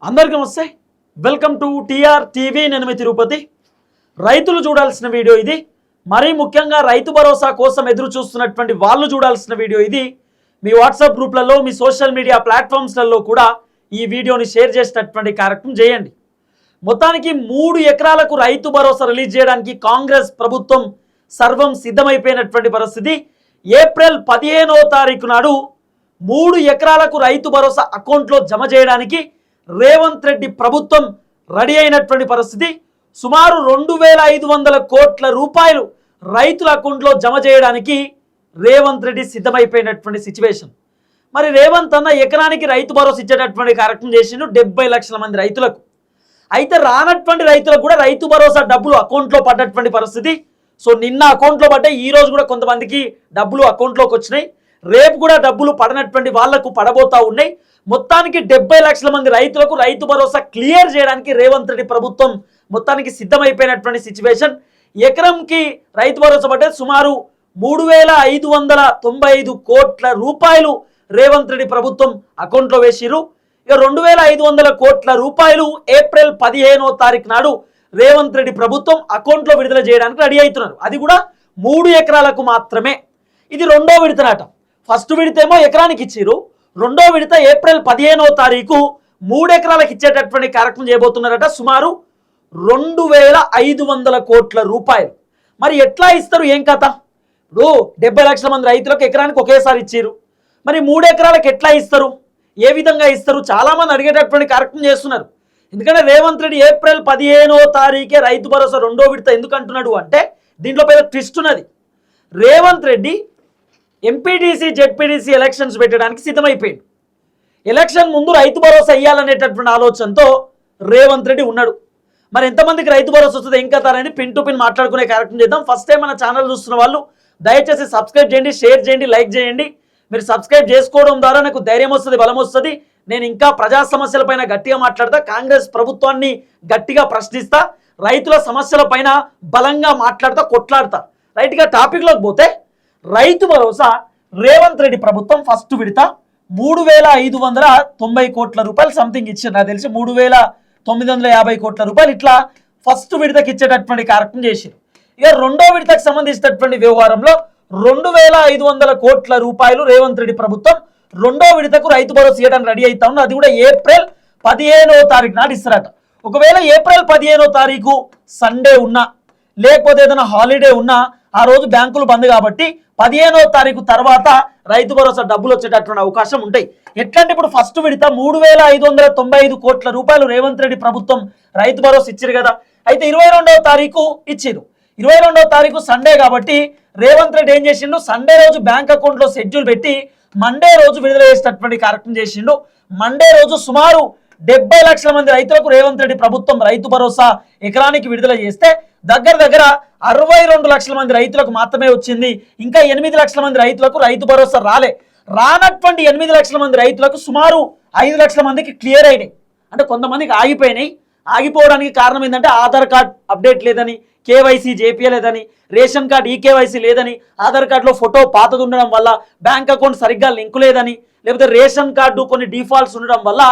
అందరికీ నమస్తే. Welcome to TR TV. నేను మీ తిరుపతి. రైతులు చూడాల్సిన వీడియో ఇది. మరీ ముఖ్యంగా రైతు భరోసా కోసం ఎదురు చూస్తున్నటువంటి వాళ్ళు చూడాల్సిన వీడియో ఇది. మీ వాట్సాప్ గ్రూప్లలో, మీ సోషల్ మీడియా ప్లాట్ఫామ్స్లలో కూడా ఈ వీడియోని షేర్ చేసేటటువంటి కార్యక్రమం చేయండి. మొత్తానికి 3 ఎకరాలకు రైతు భరోసా రిలీజ్ చేయడానికి కాంగ్రెస్ ప్రభుత్వం సర్వం సిద్ధమైపోయినటువంటి పరిస్థితి. ఏప్రిల్ 15వ తారీఖు నాడు 3 ఎకరాలకు రైతు భరోసా అకౌంట్లో జమ చేయడానికి రేవంత్ రెడ్డి ప్రభుత్వం రెడీ అయినటువంటి పరిస్థితి. సుమారు 2500 కోట్ల రూపాయలు రైతుల అకౌంట్లో జమ చేయడానికి రేవంత్ రెడ్డి సిద్ధమైపోయినటువంటి సిచ్యువేషన్. మరి రేవంత్ అన్న ఎకరానికి రైతు భరోసా ఇచ్చేటటువంటి కార్యక్రమం చేసిండు 70 లక్షల మంది రైతులకు. అయితే రానటువంటి రైతులకు కూడా రైతు భరోసా డబ్బులు అకౌంట్లో పడ్డటువంటి పరిస్థితి. సో నిన్న అకౌంట్లో పడ్డాయి, ఈ రోజు కూడా కొంతమందికి డబ్బులు అకౌంట్లోకి వచ్చినాయి. రేపు కూడా డబ్బులు పడనటువంటి వాళ్లకు పడబోతా ఉన్నాయి. మొత్తానికి 70 లక్షల మంది రైతులకు రైతు భరోసా క్లియర్ చేయడానికి రేవంత్ రెడ్డి ప్రభుత్వం మొత్తానికి సిద్ధమైపోయినటువంటి సిచ్యువేషన్. ఎకరంకి రైతు భరోసా పడ్డే సుమారు 3595 కోట్ల రూపాయలు రేవంత్ రెడ్డి ప్రభుత్వం అకౌంట్లో వేసిరు. ఇక 2500 కోట్ల రూపాయలు ఏప్రిల్ 15వ తారీఖు నాడు రేవంత్ రెడ్డి ప్రభుత్వం అకౌంట్లో విడుదల చేయడానికి రెడీ అవుతున్నారు. అది కూడా 3 ఎకరాలకు మాత్రమే. ఇది రెండో విడతనాట. ఫస్ట్ విడతేమో ఎకరానికి ఇచ్చిరు, రెండో విడత ఏప్రిల్ 15వ తారీఖు 3 ఎకరాలకు ఇచ్చేటటువంటి కార్యక్రమం చేయబోతున్నారట. సుమారు 2500 కోట్ల రూపాయలు. మరి ఎట్లా ఇస్తారు, ఏం కథ? ఇప్పుడు 70 లక్షల మంది రైతులకు ఎకరానికి ఒకేసారి ఇచ్చిరు, మరి 3 ఎకరాలకు ఎట్లా ఇస్తారు, ఏ విధంగా ఇస్తారు? చాలామంది అడిగేటటువంటి కార్యక్రమం చేస్తున్నారు. ఎందుకంటే రేవంత్ రెడ్డి ఏప్రిల్ 15వ తారీఖే రైతు భరోసా రెండో విడత ఎందుకు అంటున్నాడు అంటే దీంట్లో పెద్ద ట్విస్ట్ ఉన్నది. Revanth Reddy MPTC ZPTC elections పెట్టడానికి సిద్ధమైపోయింది. ఎలక్షన్ ముందు రైతు భరోసా ఇవ్వాలనేటటువంటి ఆలోచనతో రేవంత్ రెడ్డి ఉన్నాడు. మరి ఎంతమందికి రైతు భరోసా వస్తుంది, ఏం కథ అనేది పిన్ టు పిన్ మాట్లాడుకునే కార్యక్రమం చేద్దాం. ఫస్ట్ టైం మన ఛానల్ చూస్తున్న వాళ్ళు దయచేసి సబ్స్క్రైబ్ చేయండి, షేర్ చేయండి, లైక్ చేయండి. మీరు సబ్స్క్రైబ్ చేసుకోవడం ద్వారా నాకు ధైర్యం వస్తుంది, బలం వస్తుంది. నేను ఇంకా ప్రజా సమస్యలపైన గట్టిగా మాట్లాడతా, కాంగ్రెస్ ప్రభుత్వాన్ని గట్టిగా ప్రశ్నిస్తా, రైతుల సమస్యలపైన బలంగా మాట్లాడతా, కొట్లాడతా. రైట్గా టాపిక్లోకి పోతే రైతు భరోసా రేవంత్ రెడ్డి ప్రభుత్వం ఫస్ట్ విడత 3590 కోట్ల రూపాయలు సంథింగ్ ఇచ్చారు. నాకు తెలిసి 3950 కోట్ల రూపాయలు ఇట్లా ఫస్ట్ విడతకి ఇచ్చేటటువంటి కార్యక్రమం చేశారు. ఇక రెండో విడతకు సంబంధించినటువంటి వ్యవహారంలో 2500 కోట్ల రూపాయలు రేవంత్ రెడ్డి ప్రభుత్వం రెండో విడతకు రైతు భరోసా ఇవ్వడానికి రెడీ అవుతా ఉన్నారు. అది కూడా ఏప్రిల్ 15వ తారీఖు నాడు ఇస్తారట. ఒకవేళ ఏప్రిల్ 15వ తారీఖు సండే ఉన్నా, లేకపోతే ఏదైనా హాలిడే ఉన్నా, ఆ రోజు బ్యాంకులు బంద్ కాబట్టి 15వ తారీఖు తర్వాత రైతు భరోసా డబ్బులు వచ్చేటటువంటి అవకాశం ఉంటాయి. ఎట్లంటే ఇప్పుడు ఫస్ట్ విడత 3595 కోట్ల రూపాయలు రేవంత్ రెడ్డి ప్రభుత్వం రైతు భరోసా ఇచ్చారు కదా. అయితే 22వ తారీఖు ఇచ్చారు. 22వ తారీఖు సండే కాబట్టి రేవంత్ రెడ్డి ఏం చేసిండు, సండే రోజు బ్యాంక్ అకౌంట్లో షెడ్యూల్ పెట్టి మండే రోజు విడుదల చేసేటటువంటి కార్యక్రమం చేసిండు. మండే రోజు సుమారు 70 లక్షల మంది రైతులకు రేవంత్ రెడ్డి ప్రభుత్వం రైతు భరోసా ఎకరానికి విడుదల చేస్తే దగ్గర 62 లక్షల మంది రైతులకు మాత్రమే వచ్చింది. ఇంకా 8 లక్షల మంది రైతులకు రైతు భరోసా రాలే. రానటువంటి 8 లక్షల మంది రైతులకు సుమారు 5 లక్షల మందికి క్లియర్ అయినాయి. అంటే కొంతమందికి ఆగిపోయినాయి. ఆగిపోవడానికి కారణం ఏంటంటే ఆధార్ కార్డ్ అప్డేట్ లేదని, కేవైసీ చేపియలేదని, రేషన్ కార్డ్ ఈకేవైసీ లేదని, ఆధార్ కార్డులో ఫోటో పాతది ఉండడం వల్ల, బ్యాంక్ అకౌంట్ సరిగ్గా లింక్ లేదని, లేకపోతే రేషన్ కార్డు కొన్ని డిఫాల్ట్స్ ఉండడం వల్ల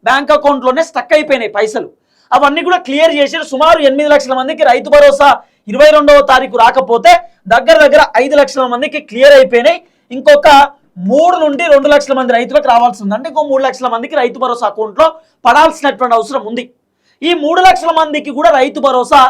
బ్యాంక్ అకౌంట్లోనే స్టక్ అయిపోయినాయి పైసలు. అవన్నీ కూడా క్లియర్ చేసి సుమారు 8 లక్షల మందికి రైతు భరోసా 22వ తారీఖు రాకపోతే దగ్గర 5 లక్షల మందికి క్లియర్ అయిపోయినాయి. ఇంకొక 3 నుండి 2 లక్షల మంది రైతులకు రావాల్సి ఉంది. అంటే ఇంకో 3 లక్షల మందికి రైతు భరోసా అకౌంట్లో పడాల్సినటువంటి అవసరం ఉంది. ఈ 3 లక్షల మందికి కూడా రైతు భరోసా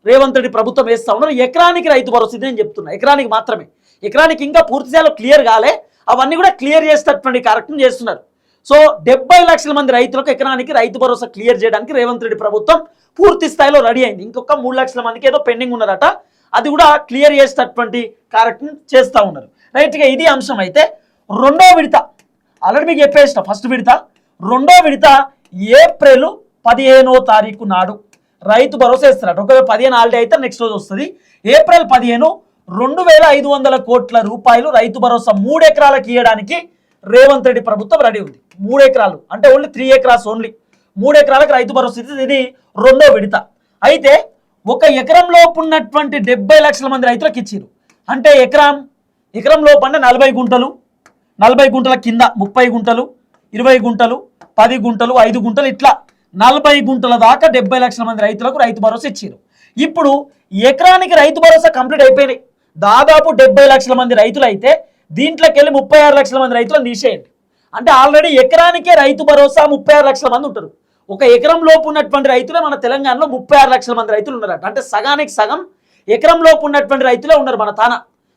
రేవంత్ రెడ్డి ప్రభుత్వం వేస్తా ఉన్నారు. ఎకరానికి రైతు భరోసా ఇది నేను చెప్తున్నా, ఎకరానికి మాత్రమే. ఎకరానికి ఇంకా పూర్తి స్థాయిలో క్లియర్ కాలే, అవన్నీ కూడా క్లియర్ చేసేటటువంటి కార్యక్రమం చేస్తున్నారు. సో 70 లక్షల మంది రైతులకు ఎకరానికి రైతు భరోసా క్లియర్ చేయడానికి రేవంత్ రెడ్డి ప్రభుత్వం పూర్తి స్థాయిలో రెడీ అయింది. ఇంకొక 3 లక్షల మందికి ఏదో పెండింగ్ ఉన్నారట, అది కూడా క్లియర్ చేసేటటువంటి కార్యక్రమం చేస్తూ ఉన్నారు. రైట్గా ఇది అంశం. అయితే రెండో విడత ఆల్రెడీ మీకు చెప్పేసిన, ఫస్ట్ విడత రెండో విడత ఏప్రిల్ 15వ తారీఖు నాడు రైతు భరోసా ఇస్తారట. ఒకవేళ 15 హాలిడే అయితే నెక్స్ట్ రోజు వస్తుంది. ఏప్రిల్ 15 2500 కోట్ల రూపాయలు రైతు భరోసా 3 ఎకరాలకు ఇవ్వడానికి రేవంత్ రెడ్డి ప్రభుత్వం రెడీ ఉంది. 3 ఎకరాలు అంటే ఓన్లీ 3 ఎకరాస్ ఓన్లీ 3 ఎకరాలకు రైతు భరోసా ఇస్తుంది. ఇది రెండో విడత. అయితే ఒక ఎకరంలో ఉన్నటువంటి 70 లక్షల మంది రైతులకు ఇచ్చారు. అంటే ఎకరంలో అంటే 40 గుంటలు, 40 గుంటల కింద 30 గుంటలు, 20 గుంటలు, 10 గుంటలు, 5 గుంటలు, ఇట్లా 40 గుంటల దాకా 70 లక్షల మంది రైతులకు రైతు భరోసా ఇచ్చారు. ఇప్పుడు ఎకరానికి రైతు భరోసా కంప్లీట్ అయిపోయినాయి. దాదాపు 70 లక్షల మంది రైతులు అయితే దీంట్లోకి వెళ్ళి 36 లక్షల మంది రైతులను తీసేయండి. అంటే ఆల్రెడీ ఎకరానికే రైతు భరోసా 36 లక్షల మంది ఉంటారు. ఒక ఎకరం లోపు ఉన్నటువంటి రైతులే మన తెలంగాణలో 36 లక్షల మంది రైతులు ఉన్నారట. అంటే సగానికి సగం ఎకరం లోపు ఉన్నటువంటి రైతులే ఉన్నారు మన తాన.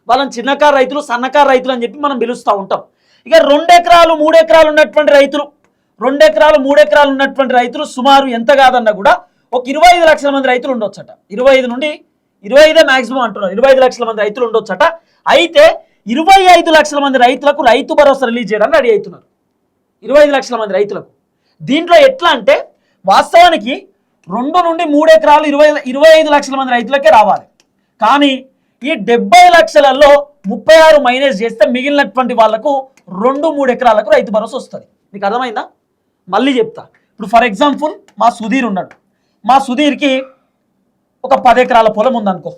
వాళ్ళని చిన్నకారు రైతులు, సన్నకారు రైతులు అని చెప్పి మనం పిలుస్తూ ఉంటాం. ఇక 2 ఎకరాలు 3 ఎకరాలు ఉన్నటువంటి రైతులు, 2 ఎకరాలు 3 ఎకరాలు ఉన్నటువంటి రైతులు సుమారు ఎంత కాదన్నా కూడా ఒక 25 లక్షల మంది రైతులు ఉండొచ్చట. 25 నుండి 25 మాక్సిమం అంటున్నారు. 25 లక్షల మంది రైతులు ఉండొచ్చట. అయితే 25 లక్షల మంది రైతులకు రైతు భరోసా రిలీజ్ చేయడానికి రెడీ అవుతున్నారు. 25 లక్షల మంది రైతులకు. దీంట్లో ఎట్లా అంటే వాస్తవానికి 2 నుండి 3 ఎకరాలు 25 లక్షల మంది రైతులకే రావాలి. కానీ ఈ 70 లక్షలలో 36 మైనస్ చేస్తే మిగిలినటువంటి వాళ్లకు 2-3 ఎకరాలకు రైతు భరోసా వస్తుంది. మీకు అర్థమైందా? మళ్ళీ చెప్తా. ఇప్పుడు ఫర్ ఎగ్జాంపుల్ మా సుధీర్ ఉన్నాడు. మా సుధీర్కి ఒక 10 ఎకరాల పొలం ఉందనుకో.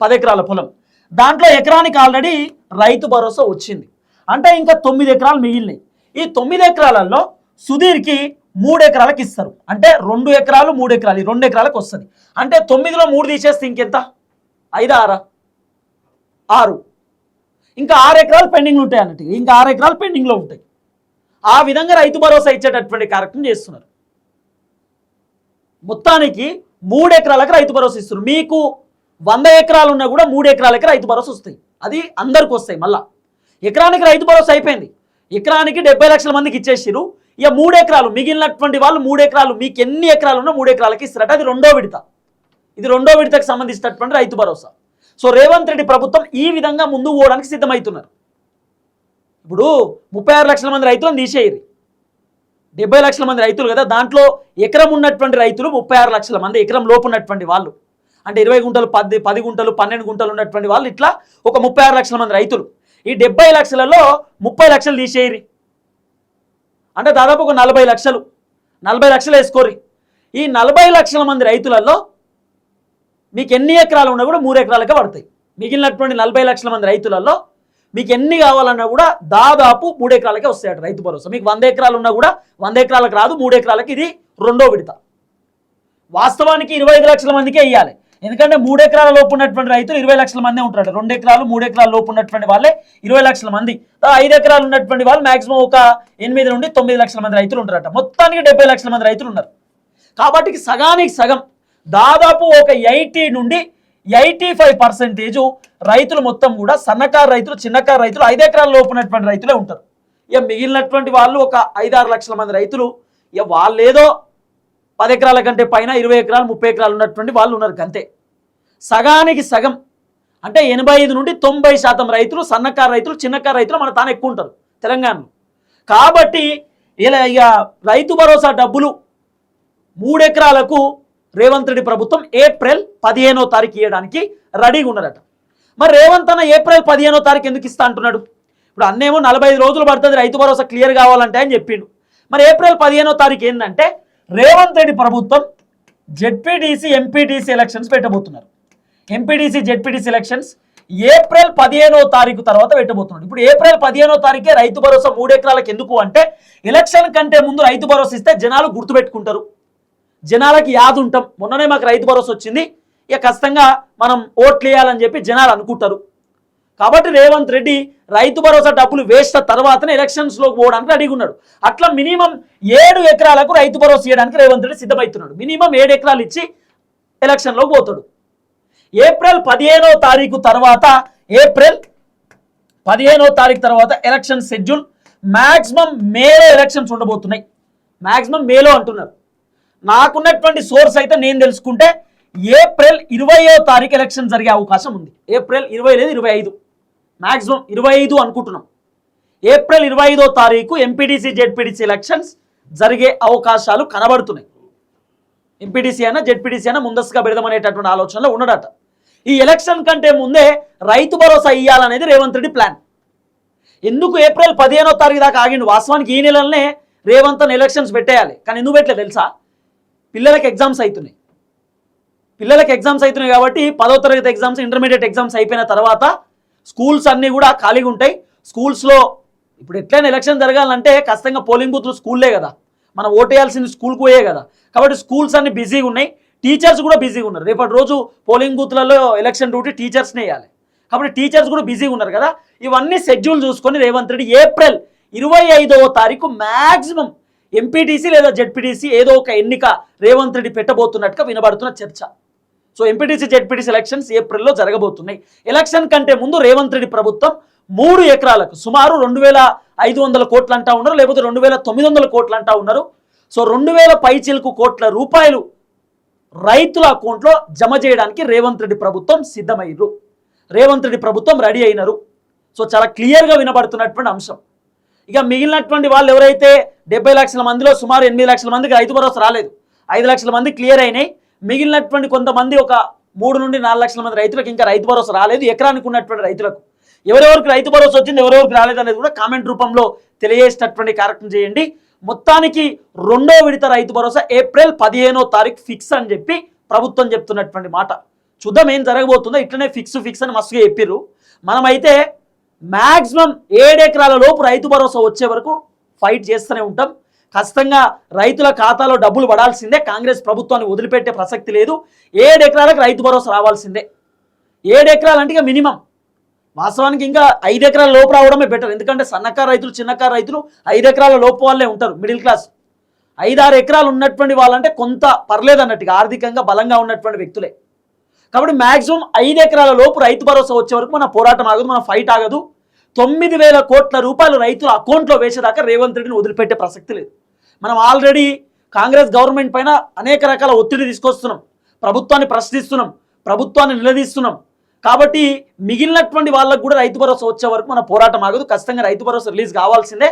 10 ఎకరాల పొలం, దాంట్లో ఎకరానికి ఆల్రెడీ రైతు భరోసా వచ్చింది. అంటే ఇంకా 9 ఎకరాలు మిగిలినాయి. ఈ 9 ఎకరాలలో సుధీర్కి 3 ఎకరాలకు ఇస్తారు. అంటే 2 ఎకరాలు 3 ఎకరాలు, 2 ఎకరాలకు వస్తుంది. అంటే 9లో 3 తీసేస్తే ఇంకెంత? 5, 6. ఇంకా 6 ఎకరాలు పెండింగ్లు ఉంటాయి అన్నట్టు. ఇంకా 6 ఎకరాలు పెండింగ్లో ఉంటాయి. ఆ విధంగా రైతు భరోసా ఇచ్చేటటువంటి కార్యక్రమం చేస్తున్నారు. మొత్తానికి 3 ఎకరాలకు రైతు భరోసా ఇస్తున్నారు. మీకు 100 ఎకరాలు ఉన్నా కూడా 3 ఎకరాలకి రైతు భరోసా వస్తాయి. అది అందరికి వస్తాయి. మళ్ళా ఎకరానికి రైతు భరోసా అయిపోయింది. ఎకరానికి 70 లక్షల మందికి ఇచ్చేసారు. ఇక 3 ఎకరాలు మిగిలినటువంటి వాళ్ళు 3 ఎకరాలు, మీకు ఎన్ని ఎకరాలు ఉన్నా 3 ఎకరాలకి ఇస్తారట. అది 2వ విడత. ఇది 2వ విడతకు సంబంధించినటువంటి రైతు భరోసా. సో రేవంత్ రెడ్డి ప్రభుత్వం ఈ విధంగా ముందుకు పోవడానికి సిద్ధమవుతున్నారు. ఇప్పుడు 36 లక్షల మంది రైతులను తీసేయరు. 70 లక్షల మంది రైతులు కదా, దాంట్లో ఎకరం ఉన్నటువంటి రైతులు 36 లక్షల మంది. ఎకరం లోపు ఉన్నటువంటి వాళ్ళు అంటే 20 గుంటలు, 10 గుంటలు, 12 గుంటలు ఉన్నటువంటి వాళ్ళు, ఇట్లా ఒక 36 లక్షల మంది రైతులు. ఈ 70 లక్షలలో 30 లక్షలు తీసేయరు. అంటే దాదాపు ఒక 40 లక్షలు, 40 లక్షలు వేసుకోరు. ఈ 40 లక్షల మంది రైతులలో మీకు ఎన్ని ఎకరాలు ఉన్నా కూడా 3 ఎకరాలకే పడతాయి. మిగిలినటువంటి 40 లక్షల మంది రైతులలో మీకు ఎన్ని కావాలన్నా కూడా దాదాపు 3 ఎకరాలకే వస్తాయట రైతు భరోసా. మీకు 100 ఎకరాలు ఉన్నా కూడా 100 ఎకరాలకు రాదు, 3 ఎకరాలకి. ఇది 2వ విడత. వాస్తవానికి 25 లక్షల మందికే ఇవ్వాలి. ఎందుకంటే 3 ఎకరాల లోపు ఉన్నటువంటి రైతులు 20 లక్షల మందే ఉంటారు. 2 ఎకరాలు 3 ఎకరాల లోపు ఉన్నటువంటి వాళ్ళే 20 లక్షల మంది. 5 ఎకరాలు ఉన్నటువంటి వాళ్ళు మాక్సిమం ఒక 8 నుండి 9 లక్షల మంది రైతులు ఉంటారట. మొత్తానికి 70 లక్షల మంది రైతులు ఉన్నారు. కాబట్టి సగానికి సగం, దాదాపు ఒక 80 నుండి 85% రైతులు మొత్తం కూడా సన్నకారు రైతులు, చిన్నకారు రైతులు, 5 ఎకరాల లోపు ఉన్నటువంటి రైతులే ఉంటారు. ఇక మిగిలినటువంటి వాళ్ళు ఒక 5-6 లక్షల మంది రైతులు, ఇక వాళ్ళు ఏదో 10 ఎకరాల కంటే పైన 20 ఎకరాలు 30 ఎకరాలు ఉన్నటువంటి వాళ్ళు ఉన్నారు. అంతే. సగానికి సగం అంటే 85 నుండి 90% రైతులు సన్నకారు రైతులు, చిన్నకారు రైతులు మన తాను ఎక్కువ ఉంటారు తెలంగాణలో. కాబట్టి ఇలా ఇక రైతు భరోసా డబ్బులు 3 ఎకరాలకు రేవంత్ రెడ్డి ప్రభుత్వం ఏప్రిల్ 15వ తారీఖు ఇవ్వడానికి రెడీగా ఉన్నారట. మరి రేవంత్ అన్న ఏప్రిల్ 15వ తారీఖు ఎందుకు ఇస్తా అంటున్నాడు? ఇప్పుడు అన్నేమో 45 రోజులు పడుతుంది రైతు భరోసా క్లియర్ కావాలంటే అని చెప్పిండు. మరి ఏప్రిల్ 15వ తారీఖు ఏంటంటే రేవంత్ రెడ్డి ప్రభుత్వం జెడ్పీటీసీ, ఎంపీటీసీ ఎలక్షన్స్ పెట్టబోతున్నారు. ఎంపీటీసీ, జెడ్పీటీసీ ఎలక్షన్స్ ఏప్రిల్ 15వ తారీఖు తర్వాత పెట్టబోతున్నాడు. ఇప్పుడు ఏప్రిల్ 15వ తారీఖే రైతు భరోసా 3 ఎకరాలకు ఎందుకు అంటే ఎలక్షన్ కంటే ముందు రైతు భరోసా ఇస్తే జనాలు గుర్తుపెట్టుకుంటారు, జనాలకి యాదు ఉంటాం. మొన్ననే మాకు రైతు భరోసా వచ్చింది, ఇక ఖచ్చితంగా మనం ఓట్లు వేయాలని చెప్పి జనాలు అనుకుంటారు. కాబట్టి రేవంత్ రెడ్డి రైతు భరోసా డబ్బులు వేసిన తర్వాతనే ఎలక్షన్స్లోకి పోవడానికి రెడీగా ఉన్నాడు. అట్లా మినిమం 7 ఎకరాలకు రైతు భరోసా ఇవ్వడానికి రేవంత్ రెడ్డి సిద్ధమవుతున్నాడు. మినిమం 7 ఎకరాలు ఇచ్చి ఎలక్షన్లోకి పోతాడు. ఏప్రిల్ 15వ తారీఖు తర్వాత, ఏప్రిల్ 15వ తారీఖు తర్వాత ఎలక్షన్ షెడ్యూల్ మ్యాక్సిమం మేలో ఎలక్షన్స్ ఉండబోతున్నాయి. మ్యాక్సిమం మేలో అంటున్నారు. నాకున్నటువంటి సోర్స్ అయితే నేను తెలుసుకుంటే ఏప్రిల్ 20వ తారీఖు ఎలక్షన్ జరిగే అవకాశం ఉంది. ఏప్రిల్ 20 లేదు 25, మ్యాక్సిమం 25 అనుకుంటున్నాం. ఏప్రిల్ 25వ తారీఖు ఎంపీటీసీ, జెడ్పీటీసీ ఎలక్షన్స్ జరిగే అవకాశాలు కనబడుతున్నాయి. ఎంపీటీసీ అయినా జెడ్పీటీసీ అయినా ముందస్తుగా పెడదామనేటటువంటి ఆలోచనలో ఉన్నాడట. ఈ ఎలక్షన్ కంటే ముందే రైతు భరోసా ఇవ్వాలనేది రేవంత్ రెడ్డి ప్లాన్. ఎందుకు ఏప్రిల్ 15వ తారీఖు దాకా ఆగిండు? వాస్తవానికి ఈ నెలలోనే రేవంత్ అని ఎలక్షన్స్ పెట్టేయాలి. కానీ ఎందుకు పెట్టలేదు తెలుసా? పిల్లలకి ఎగ్జామ్స్ అవుతున్నాయి. పిల్లలకి ఎగ్జామ్స్ అవుతున్నాయి కాబట్టి 10వ తరగతి ఎగ్జామ్స్, ఇంటర్మీడియట్ ఎగ్జామ్స్ అయిపోయిన తర్వాత స్కూల్స్ అన్నీ కూడా ఖాళీగా ఉంటాయి. స్కూల్స్లో ఇప్పుడు ఎట్లయినా ఎలక్షన్ జరగాలంటే ఖచ్చితంగా పోలింగ్ బూత్లు స్కూల్లే కదా. మనం ఓటేయాల్సింది స్కూల్కి పోయే కదా. కాబట్టి స్కూల్స్ అన్ని బిజీగా ఉన్నాయి, టీచర్స్ కూడా బిజీగా ఉన్నారు. రేపటి రోజు పోలింగ్ బూత్లలో ఎలక్షన్ డ్యూటీ టీచర్స్నే వేయాలి, కాబట్టి టీచర్స్ కూడా బిజీగా ఉన్నారు కదా. ఇవన్నీ షెడ్యూల్ చూసుకొని రేవంత్ రెడ్డి ఏప్రిల్ 25వ తారీఖు మ్యాక్సిమం ఎంపీటీసీ లేదా జెడ్పీటీసీ ఏదో ఒక ఎన్నిక రేవంత్ రెడ్డి పెట్టబోతున్నట్టుగా వినబడుతున్న చర్చ. సో ఎంపీటీసీ జెడ్పీటీసీ ఎలక్షన్స్ ఏప్రిల్లో జరగబోతున్నాయి. ఎలక్షన్ కంటే ముందు రేవంత్ రెడ్డి ప్రభుత్వం 3 ఎకరాలకు సుమారు 2500 కోట్లు అంటా ఉన్నారు, లేకపోతే 2900 కోట్లు అంటా ఉన్నారు. సో 2000 పైచిలకు కోట్ల రూపాయలు రైతుల అకౌంట్లో జమ చేయడానికి రేవంత్ రెడ్డి ప్రభుత్వం సిద్ధమయ్యారు, రేవంత్ రెడ్డి ప్రభుత్వం రెడీ అయినారు. సో చాలా క్లియర్గా వినబడుతున్నటువంటి అంశం. ఇక మిగిలినటువంటి వాళ్ళు ఎవరైతే 70 లక్షల మందిలో సుమారు 8 లక్షల మందికి రైతు భరోసా రాలేదు, 5 లక్షల మంది క్లియర్ అయినాయి. మిగిలినటువంటి కొంతమంది ఒక 3 నుండి 4 లక్షల మంది రైతులకు ఇంకా రైతు భరోసా రాలేదు. ఎకరానికి ఉన్నటువంటి రైతులకు ఎవరెవరికి రైతు భరోసా వచ్చింది, ఎవరెవరికి రాలేదు అనేది కూడా కామెంట్ రూపంలో తెలియజేసేటటువంటి కార్యక్రమం చేయండి. మొత్తానికి 2వ విడత రైతు భరోసా ఏప్రిల్ 15వ తారీఖు ఫిక్స్ అని చెప్పి ప్రభుత్వం చెప్తున్నటువంటి మాట. చూద్దాం ఏం జరగబోతుందో. ఇట్లనే ఫిక్స్ అని మస్తుగా చెప్పిర్రు. మనమైతే మ్యాక్సిమం 7 ఎకరాల లోపు రైతు భరోసా వచ్చే వరకు ఫైట్ చేస్తూనే ఉంటాం. ఖచ్చితంగా రైతుల ఖాతాలో డబ్బులు పడాల్సిందే, కాంగ్రెస్ ప్రభుత్వాన్ని వదిలిపెట్టే ప్రసక్తి లేదు. 7 ఎకరాలకు రైతు భరోసా రావాల్సిందే. 7 ఎకరాలు అంటే ఇక మినిమం, వాస్తవానికి ఇంకా 5 ఎకరాల లోపు రావడమే బెటర్. ఎందుకంటే సన్నకారు రైతులు, చిన్నకారు రైతులు 5 ఎకరాల లోపు వాళ్ళే ఉంటారు, మిడిల్ క్లాస్. 5-6 ఎకరాలు ఉన్నటువంటి వాళ్ళంటే కొంత పర్లేదు అన్నట్టుగా ఆర్థికంగా బలంగా ఉన్నటువంటి వ్యక్తులే. కాబట్టి మ్యాక్సిమం 5 ఎకరాల లోపు రైతు భరోసా వచ్చే వరకు మన పోరాటం ఆగదు, మన ఫైట్ ఆగదు. 9000 కోట్ల రూపాయలు రైతుల అకౌంట్లో వేసేదాకా రేవంత్ రెడ్డిని వదిలిపెట్టే ప్రసక్తి లేదు. మనం ఆల్రెడీ కాంగ్రెస్ గవర్నమెంట్ పైన అనేక రకాల ఒత్తిడి తీసుకొస్తున్నాం, ప్రభుత్వాన్ని ప్రశ్నిస్తున్నాం, ప్రభుత్వాన్ని నిలదీస్తున్నాం. కాబట్టి మిగిలినటువంటి వాళ్ళకు కూడా రైతు భరోసా వచ్చే వరకు మన పోరాటం ఆగదు. ఖచ్చితంగా రైతు భరోసా రిలీజ్ కావాల్సిందే.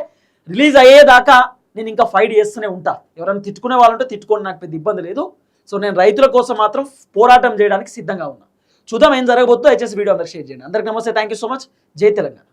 రిలీజ్ అయ్యేదాకా నేను ఇంకా ఫైట్ చేస్తూనే ఉంటా. ఎవరైనా తిట్టుకునే వాళ్ళంటే తిట్టుకోండి, నాకు పెద్ద ఇబ్బంది లేదు. సో నేను రైతుల కోసం మాత్రం పోరాటం చేయడానికి సిద్ధంగా ఉన్నా. చూద్దాం ఏం జరగబోతుందో. హెచ్ఎస్ వీడియో అందరికి షేర్ చేయండి. అందరికి నమస్తే, థ్యాంక్ యూ సో మచ్. జై తెలంగాణ.